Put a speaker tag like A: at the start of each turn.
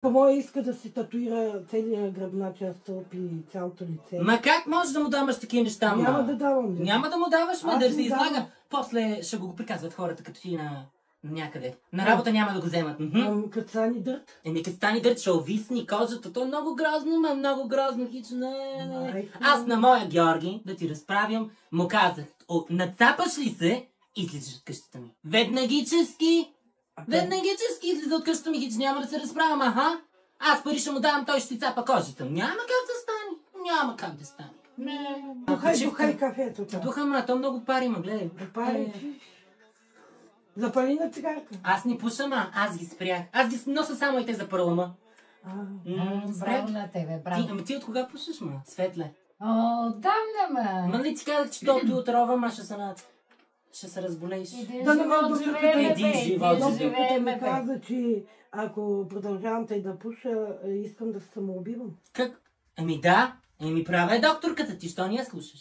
A: По мое иска да си татуира целия гръбначен стълб и цялото лице.
B: Ма как можеш да му даваш такива неща, ма?
A: Няма да давам.
B: Няма да му даваш, ма
A: Аз
B: да
A: му
B: се излага.
A: давам.
B: После ще го приказват хората, като ти на някъде. На работа няма да го вземат.
A: Като стани дърт.
B: Еми, като стани дърт, ще овисни кожата. То е много грозно, ма много грозно, хич. Аз на моя Георги, да ти разправям, му казах, нацапаш ли се, излизаш от къщата ми. Веднагически излиза от къщата ми, хич, няма да се разправям, аха. Аз пари ще му давам, той ще си цапа кожата. Няма как да стане. Няма как да стане.
A: Духай кафето.
B: Духа, ма, то много пари, ма, гледай.
A: Пари. Запали на цигарка.
B: Аз не пуша, ма, аз ги спрях. Аз ги нося само и те за пърлама.
C: Браво на тебе, браво.
B: Ти от кога пушиш, ма? Светле.
C: Давна, ма.
B: Ма ли ти казах, че то ти отрова, ма ще се разболееш.
A: Да не мога да
B: живот.
A: Докторката ми каза, че ако продължавам тъй да пуша, искам да се самоубивам.
B: Как? Еми да, права е докторката ти, що не я слушаш?